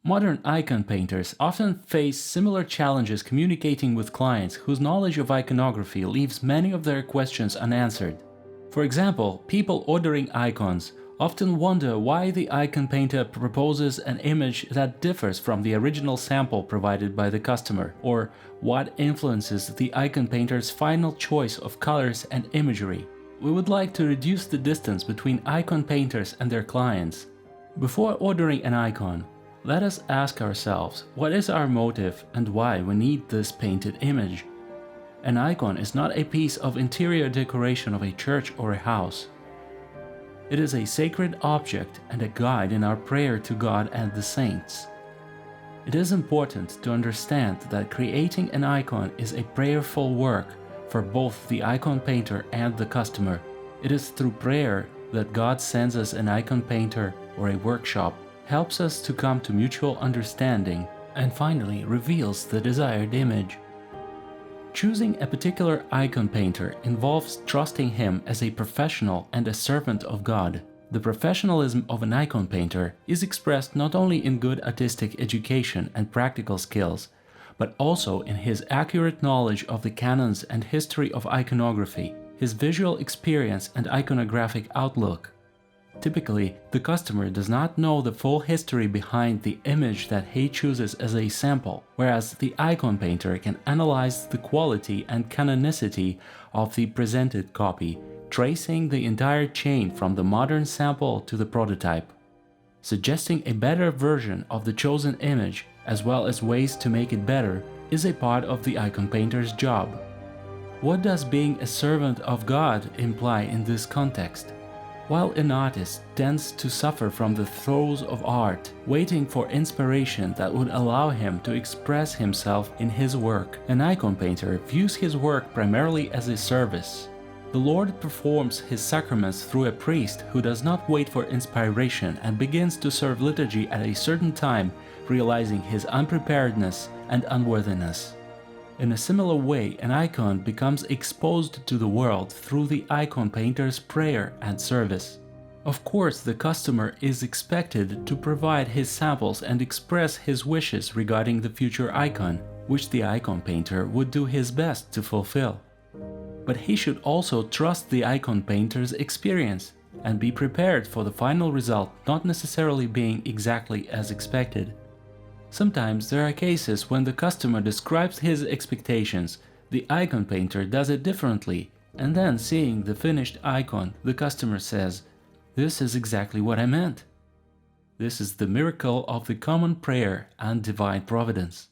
Modern icon painters often face similar challenges communicating with clients whose knowledge of iconography leaves many of their questions unanswered. For example, people ordering icons often wonder why the icon painter proposes an image that differs from the original sample provided by the customer, or what influences the icon painter's final choice of colors and imagery. We would like to reduce the distance between icon painters and their clients. Before ordering an icon, let us ask ourselves what is our motive and why we need this painted image. An icon is not a piece of interior decoration of a church or a house. It is a sacred object and a guide in our prayer to God and the saints. It is important to understand that creating an icon is a prayerful work for both the icon painter and the customer. It is through prayer that God sends us an icon painter or a workshop, helps us to come to mutual understanding, and finally reveals the desired image. Choosing a particular icon painter involves trusting him as a professional and a servant of God. The professionalism of an icon painter is expressed not only in good artistic education and practical skills, but also in his accurate knowledge of the canons and history of iconography, his visual experience and iconographic outlook. Typically, the customer does not know the full history behind the image that he chooses as a sample, whereas the icon painter can analyze the quality and canonicity of the presented copy, tracing the entire chain from the modern sample to the prototype. Suggesting a better version of the chosen image, as well as ways to make it better, is a part of the icon painter's job. What does being a servant of God imply in this context? While an artist tends to suffer from the throes of art, waiting for inspiration that would allow him to express himself in his work, an icon painter views his work primarily as a service. The Lord performs his sacraments through a priest who does not wait for inspiration and begins to serve liturgy at a certain time, realizing his unpreparedness and unworthiness. In a similar way, an icon becomes exposed to the world through the icon painter's prayer and service. Of course, the customer is expected to provide his samples and express his wishes regarding the future icon, which the icon painter would do his best to fulfill. But he should also trust the icon painter's experience and be prepared for the final result not necessarily being exactly as expected. Sometimes there are cases when the customer describes his expectations, the icon painter does it differently, and then seeing the finished icon, the customer says, "This is exactly what I meant." This is the miracle of the common prayer and divine providence.